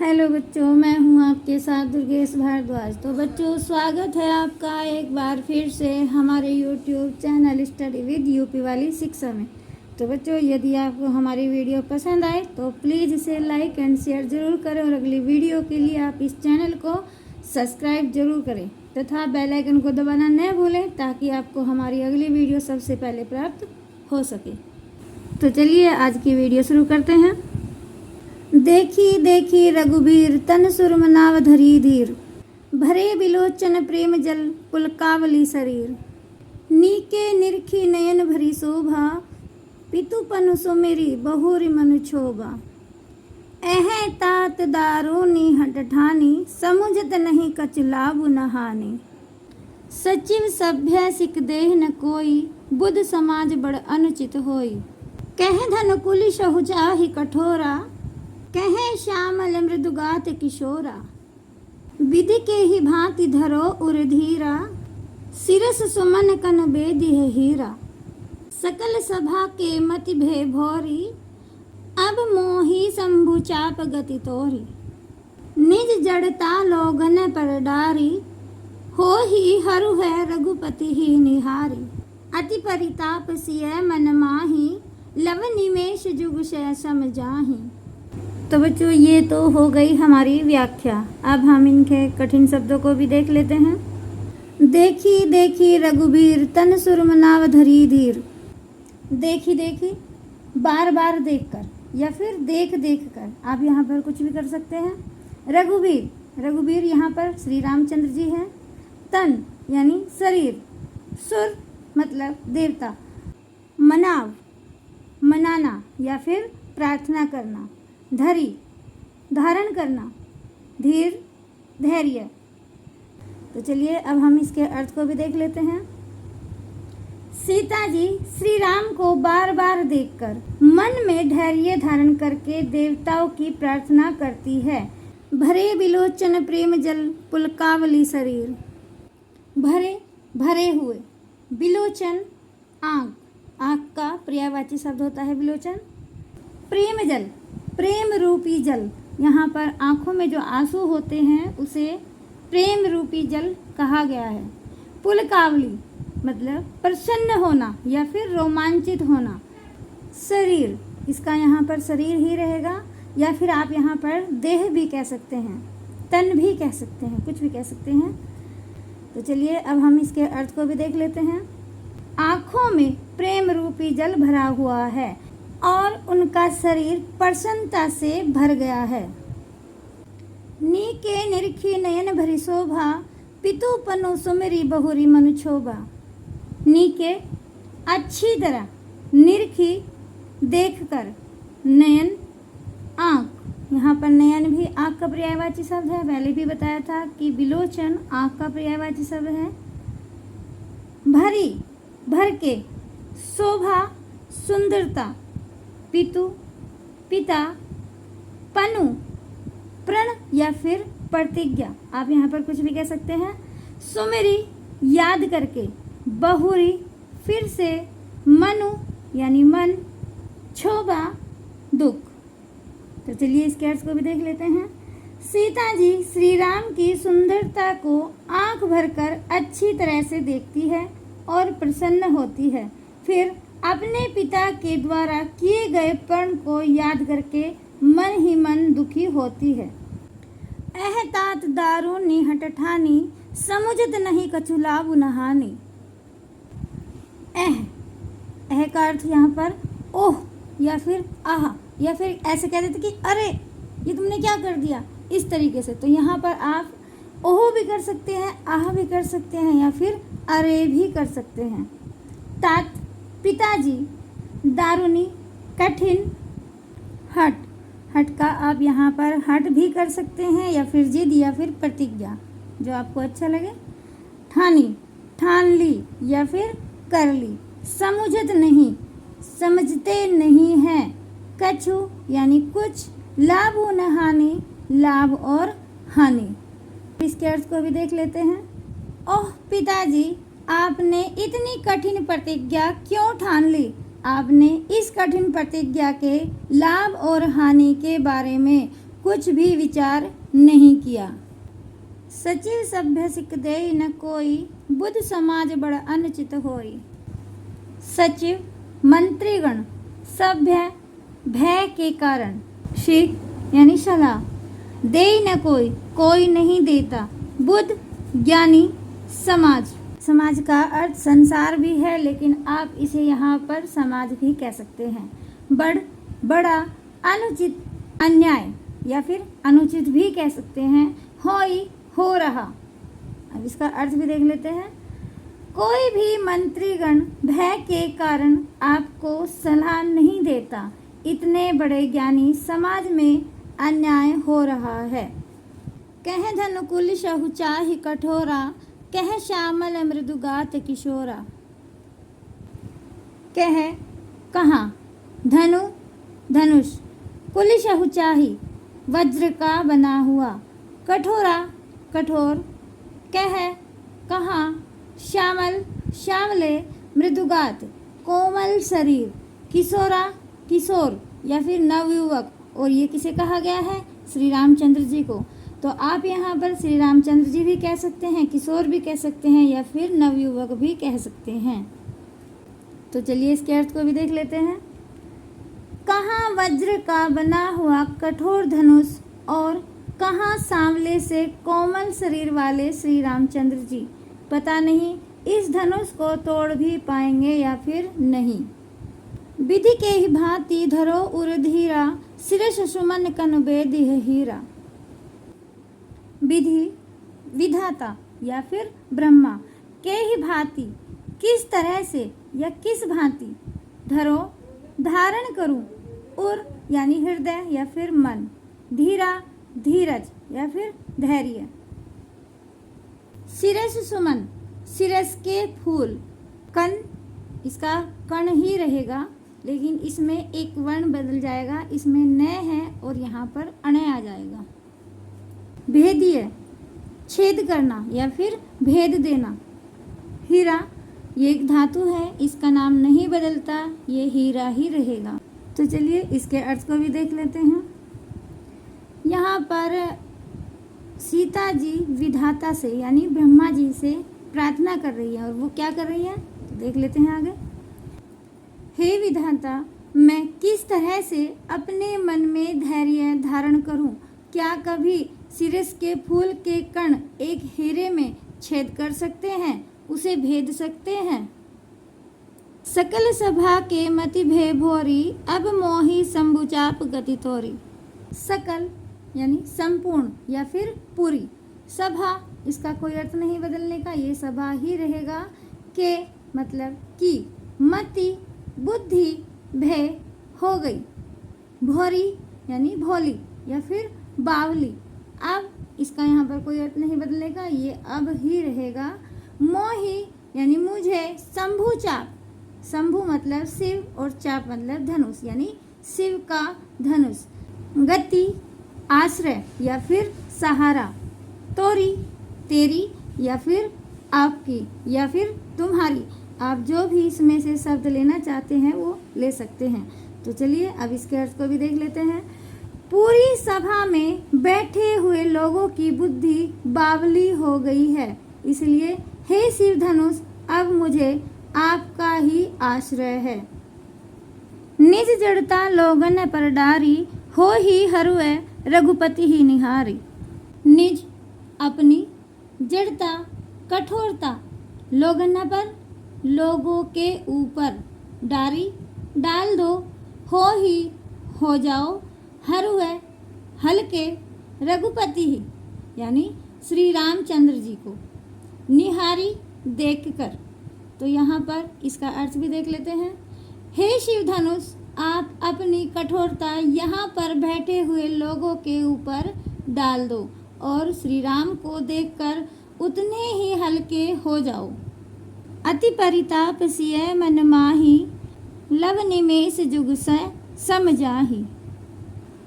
Hello बच्चों, मैं हूं आपके साथ दुर्गेश भारद्वाज। तो बच्चों, स्वागत है आपका एक बार फिर से हमारे YouTube channel study with UP वाली शिक्षा में। तो बच्चों, यदि आपको हमारी वीडियो पसंद आए तो प्लीज़ इसे लाइक एंड शेयर ज़रूर करें और अगली वीडियो के लिए आप इस चैनल को सब्सक्राइब जरूर करें तथा बेल आइकन को दबाना न भूलें ताकि आपको हमारी अगली वीडियो सबसे पहले प्राप्त हो सके। तो चलिए आज की वीडियो शुरू करते हैं। देखी देखी रघुबीर तन सुरमनाव धरी धीर, भरे बिलोचन प्रेम जल पुलकावली शरीर। नीके निरखी नयन भरी शोभा, पितुपन सुमेरी बहुरी मनु क्षोभा। एह तात दारुनी हट ठानी, समुझत नहीं कछ लाभ नहानी। सचिव सभ्य सिख देह न कोई, बुध समाज बड़ अनुचित होई। कह धन कुल सहुजा ही कठोरा, कहे श्यामल मृदुगात किशोरा। विधि के ही भांति धरो उर धीरा, सिरस सुमन कन बेदी है हीरा। सकल सभा के मति भय भोरी, अब मोही शंभु चाप गति तोरी। निज जड़ता लोगन पर डारी, हो ही हरु है रघुपति ही निहारी। अति परिताप सिय मन माही, लव निमेष जुग शय सम जाही। तो बच्चों, ये तो हो गई हमारी व्याख्या। अब हम इनके कठिन शब्दों को भी देख लेते हैं। देखी देखी रघुबीर तन सुरमनाव धरी धीर। देखी देखी बार बार देखकर या फिर देख देख कर आप यहाँ पर कुछ भी कर सकते हैं। रघुबीर यहाँ पर श्री रामचंद्र जी हैं। तन यानी शरीर, सुर मतलब देवता, मनाव मनाना या फिर प्रार्थना करना, धरी धारण करना, धीर धैर्य। तो चलिए अब हम इसके अर्थ को भी देख लेते हैं। सीता जी श्री राम को बार बार देखकर मन में धैर्य धारण करके देवताओं की प्रार्थना करती है। भरे बिलोचन प्रेम जल पुलकावली शरीर। भरे हुए, बिलोचन आँख का पर्यायवाची शब्द होता है बिलोचन। प्रेम जल, प्रेम रूपी जल, यहाँ पर आँखों में जो आंसू होते हैं उसे प्रेम रूपी जल कहा गया है। पुलकावली मतलब प्रसन्न होना या फिर रोमांचित होना। शरीर, इसका यहाँ पर शरीर ही रहेगा या फिर आप यहाँ पर देह भी कह सकते हैं, तन भी कह सकते हैं, कुछ भी कह सकते हैं। तो चलिए अब हम इसके अर्थ को भी देख लेते हैं। आँखों में प्रेम रूपी जल भरा हुआ है और उनका शरीर प्रसन्नता से भर गया है। नीके निरखी नयन भरी शोभा, पितुपनु सुमेरी बहुरी मनु क्षोभा। नीके अच्छी तरह, निरखी देखकर, नयन आँख, यहाँ पर नयन भी आँख का पर्यायवाची शब्द है। पहले भी बताया था कि बिलोचन आँख का पर्यायवाची शब्द है। भरी भर के, शोभा सुंदरता, पितु पिता, पनु प्रण या फिर प्रतिज्ञा, आप यहाँ पर कुछ भी कह सकते हैं। सुमेरी याद करके, बहुरी फिर से, मनु यानी मन, क्षोभा दुख। तो चलिए इसके अर्थ को भी देख लेते हैं। सीता जी श्री राम की सुंदरता को आंख भरकर अच्छी तरह से देखती है और प्रसन्न होती है। फिर अपने पिता के द्वारा किए गए प्रण को याद करके मन ही मन दुखी होती है। एह तात दारुनी हट ठानी, समुझत नहीं कछु लाभ नहानी। एह का अर्थ यहाँ पर ओह या फिर आह, या फिर ऐसे कह देते कि अरे ये तुमने क्या कर दिया, इस तरीके से। तो यहाँ पर आप ओह भी कर सकते हैं, आह भी कर सकते हैं या फिर अरे भी कर सकते हैं। तात पिताजी, दारुनी कठिन, हट का आप यहाँ पर हट भी कर सकते हैं या फिर जिद या फिर प्रतिज्ञा, जो आपको अच्छा लगे। ठानी ठान ली या फिर कर ली। समुझत नहीं समझते नहीं है। कछु यानी कुछ, लाभ न हानि लाभ और हानि। इसके अर्थ को भी देख लेते हैं। ओह पिताजी, आपने इतनी कठिन प्रतिज्ञा क्यों ठान ली? आपने इस कठिन प्रतिज्ञा के लाभ और हानि के बारे में कुछ भी विचार नहीं किया। सचिव सभ्य सिख देई न कोई, बुद्ध समाज बड़ अनुचित होई। सचिव मंत्रीगण सभ्य भय के कारण, सिख यानी सलाह, देई न कोई कोई नहीं देता, बुद्ध ज्ञानी समाज, समाज का अर्थ संसार भी है लेकिन आप इसे यहाँ पर समाज भी कह सकते हैं। बड़ा अनुचित अन्याय या फिर अनुचित भी कह सकते हैं। होई हो रहा। अब इसका अर्थ भी देख लेते हैं। कोई भी मंत्रीगण भय के कारण आपको सलाह नहीं देता, इतने बड़े ज्ञानी समाज में अन्याय हो रहा है। कह धनुकुल सहु चाहि कठोरा, कह श्यामल मृदुगात किशोरा। कह कहाँ, धनु धनुष, कुल सहु चाहि वज्र का बना हुआ, कठोरा कठोर, कह कहाँ, श्यामल श्यामले, मृदुगात कोमल शरीर, किशोरा किशोर या फिर नवयुवक। और ये किसे कहा गया है? श्री रामचंद्र जी को। तो आप यहाँ पर श्री रामचंद्र जी भी कह सकते हैं, किशोर भी कह सकते हैं या फिर नवयुवक भी कह सकते हैं। तो चलिए इसके अर्थ को भी देख लेते हैं। कहाँ वज्र का बना हुआ कठोर धनुष और कहाँ सांवले से कोमल शरीर वाले श्री रामचंद्र जी। पता नहीं इस धनुष को तोड़ भी पाएंगे या फिर नहीं। विधि के ही भांति धरो उर्धीरा, शिरस सुमन कन बेदी है हीरा। विधि विधाता या फिर ब्रह्मा के ही भांति, किस तरह से या किस भांति, धरो धारण करूं, उर यानी हृदय या फिर मन, धीरा धीरज या फिर धैर्य। शिरस सुमन शिरस के फूल, कन इसका कण ही रहेगा लेकिन इसमें एक वर्ण बदल जाएगा, इसमें न है और यहाँ पर अणय आ जाएगा। भेदीय छेद करना या फिर भेद देना। हीरा ये एक धातु है, इसका नाम नहीं बदलता, ये हीरा ही रहेगा। तो चलिए इसके अर्थ को भी देख लेते हैं। यहाँ पर सीता जी विधाता से यानी ब्रह्मा जी से प्रार्थना कर रही है और वो क्या कर रही है तो देख लेते हैं आगे। हे विधाता, मैं किस तरह से अपने मन में धैर्य धारण करूं? क्या कभी शिरस के फूल के कण एक हीरे में छेद कर सकते हैं, उसे भेद सकते हैं? सकल सभा के मति भे भोरी, अब मोही शंभुचाप गति तोरी। सकल यानी संपूर्ण या फिर पूरी, सभा इसका कोई अर्थ नहीं बदलने का, ये सभा ही रहेगा। के मतलब की, मति बुद्धि भय हो गई, भोरी यानी भोली या फिर बावली। अब इसका यहाँ पर कोई अर्थ नहीं बदलने का, ये अब ही रहेगा। मोही यानी मुझे, शंभु चाप, शंभु मतलब शिव और चाप मतलब धनुष यानी शिव का धनुष। गति आश्रय या फिर सहारा, तोरी तेरी या फिर आपकी या फिर तुम्हारी। आप जो भी इसमें से शब्द लेना चाहते हैं वो ले सकते हैं। तो चलिए अब इसके अर्थ को भी देख लेते हैं। पूरी सभा में बैठे हुए लोगों की बुद्धि बावली हो गई है, इसलिए हे शिव धनुष, अब मुझे आपका ही आश्रय है। निज जड़ता लोगन पर डारी, हो ही हरुए रघुपति ही निहारी। निज अपनी, जड़ता कठोरता, लोगन पर लोगों के ऊपर, डारी डाल दो, हो ही हो जाओ, हरुए हल्के, रघुपति ही यानी श्री रामचंद्र जी को, निहारी देखकर। तो यहाँ पर इसका अर्थ भी देख लेते हैं। हे शिव धनुष, आप अपनी कठोरता यहाँ पर बैठे हुए लोगों के ऊपर डाल दो और श्री राम को देखकर उतने ही हल्के हो जाओ। अति परिताप सिय मन माही, लव निमेष जुग से समझाही।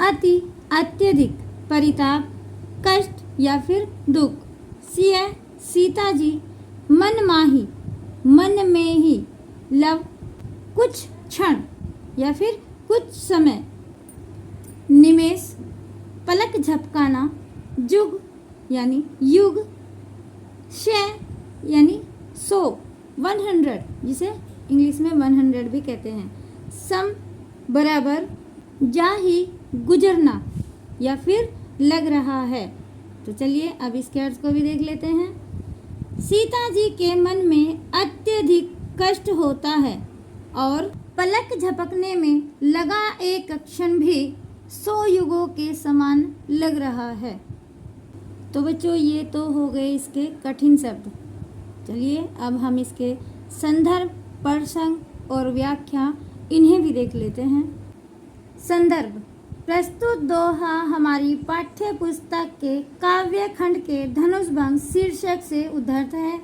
अति अत्यधिक, परिताप कष्ट या फिर दुख, सिय सीता जी, मन माही मन में ही, लव कुछ क्षण या फिर कुछ समय, निमेष पलक झपकाना, जुग यानी युग, शय यानी 100, 100 जिसे इंग्लिश में 100 भी कहते हैं, सम बराबर, जा ही गुजरना या फिर लग रहा है। तो चलिए अब इसके अर्थ को भी देख लेते हैं। सीता जी के मन में अत्यधिक कष्ट होता है और पलक झपकने में लगा एक क्षण भी 100 युगों के समान लग रहा है। तो बच्चों ये तो हो गए इसके कठिन शब्द। चलिए अब हम इसके संदर्भ, प्रसंग और व्याख्या इन्हें भी देख लेते हैं। संदर्भ, प्रस्तुत दोहा हमारी पाठ्य पुस्तक के काव्य खंड के धनुष भंग शीर्षक से उद्धृत है।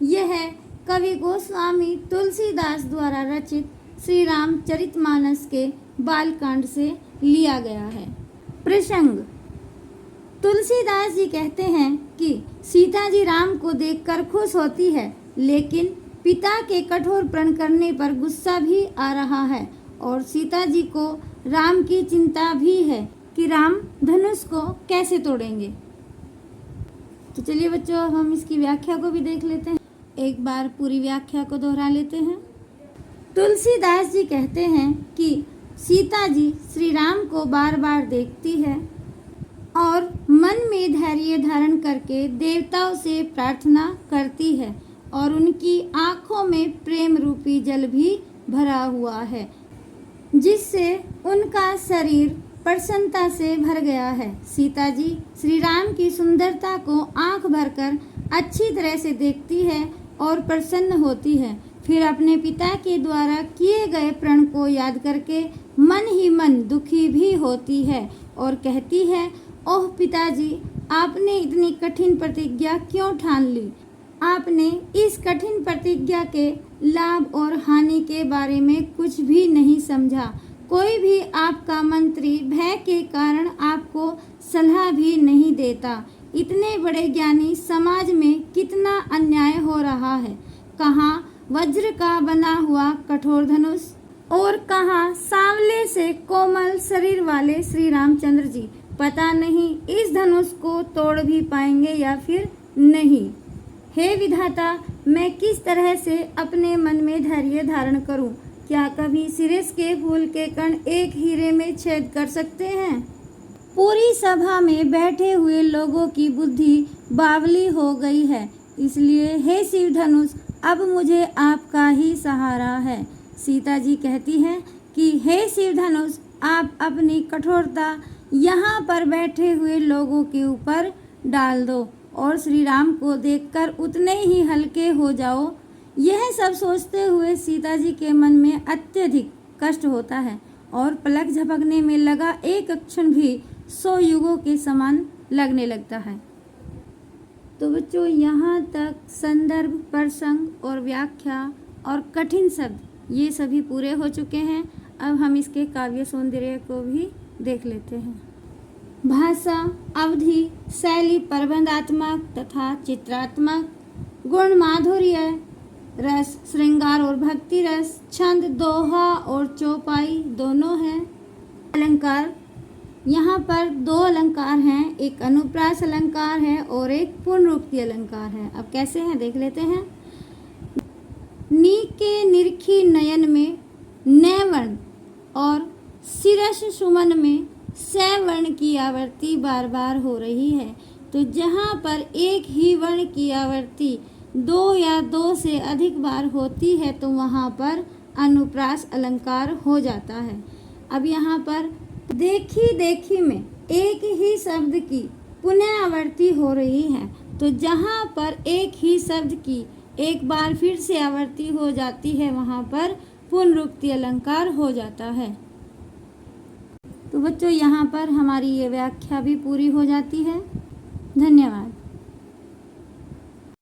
यह कवि गोस्वामी तुलसीदास द्वारा रचित श्री रामचरितमानस के बालकांड से लिया गया है। प्रसंग, तुलसीदास जी कहते हैं कि सीता जी राम को देखकर खुश होती है, लेकिन पिता के कठोर प्रण करने पर गुस्सा भी आ रहा है और सीता जी को राम की चिंता भी है कि राम धनुष को कैसे तोड़ेंगे। तो चलिए बच्चों अब हम इसकी व्याख्या को भी देख लेते हैं। एक बार पूरी व्याख्या को दोहरा लेते हैं। तुलसीदास जी कहते हैं कि सीता जी श्री राम को बार बार देखती है और मन में धैर्य धारण करके देवताओं से प्रार्थना करती है और उनकी आँखों में प्रेम रूपी जल भी भरा हुआ है, जिससे उनका शरीर प्रसन्नता से भर गया है। सीता जी श्री राम की सुंदरता को आंख भरकर अच्छी तरह से देखती है और प्रसन्न होती है। फिर अपने पिता के द्वारा किए गए प्रण को याद करके मन ही मन दुखी भी होती है और कहती है, ओह पिताजी, आपने इतनी कठिन प्रतिज्ञा क्यों ठान ली? आपने इस कठिन प्रतिज्ञा के लाभ और हानि के बारे में कुछ भी नहीं समझा। कोई भी आपका मंत्री भय के कारण आपको सलाह भी नहीं देता। इतने बड़े ज्ञानी समाज में कितना अन्याय हो रहा है। कहाँ वज्र का बना हुआ कठोर धनुष और कहाँ सांवले से कोमल शरीर वाले श्री रामचंद्र जी। पता नहीं इस धनुष को तोड़ भी पाएंगे या फिर नहीं। हे विधाता, मैं किस तरह से अपने मन में धैर्य धारण करूं? क्या कभी सिरस के फूल के कण एक हीरे में छेद कर सकते हैं? पूरी सभा में बैठे हुए लोगों की बुद्धि बावली हो गई है, इसलिए हे शिव धनुष, अब मुझे आपका ही सहारा है। सीता जी कहती हैं कि हे शिव धनुष, आप अपनी कठोरता यहाँ पर बैठे हुए लोगों के ऊपर डाल दो और श्री राम को देखकर उतने ही हल्के हो जाओ। यह सब सोचते हुए सीता जी के मन में अत्यधिक कष्ट होता है और पलक झपकने में लगा एक क्षण भी 100 युगों के समान लगने लगता है। तो बच्चों यहाँ तक संदर्भ, प्रसंग और व्याख्या और कठिन शब्द ये सभी पूरे हो चुके हैं। अब हम इसके काव्य सौंदर्य को भी देख लेते हैं। भाषा, अवधि, शैली प्रबंधात्मक तथा चित्रात्मक, गुण, माधुर्य, रस, श्रृंगार और भक्ति रस, छंद, दोहा और चौपाई दोनों हैं। अलंकार, यहाँ पर 2 अलंकार हैं, एक अनुप्रास अलंकार है और एक पुनरुक्ति अलंकार है। अब कैसे हैं देख लेते हैं। नी के निरखी नयन में नैवर्ण और शिरस सुमन में सैवर्ण की आवृत्ति बार बार हो रही है। तो जहाँ पर एक ही वर्ण की आवृत्ति 2 या 2 से अधिक बार होती है तो वहाँ पर अनुप्रास अलंकार हो जाता है। अब यहाँ पर देखी देखी में एक ही शब्द की पुनः आवृत्ति हो रही है, तो जहाँ पर एक ही शब्द की एक बार फिर से आवृत्ति हो जाती है वहाँ पर पुनरुक्ति अलंकार हो जाता है। तो बच्चों यहाँ पर हमारी ये व्याख्या भी पूरी हो जाती है। धन्यवाद।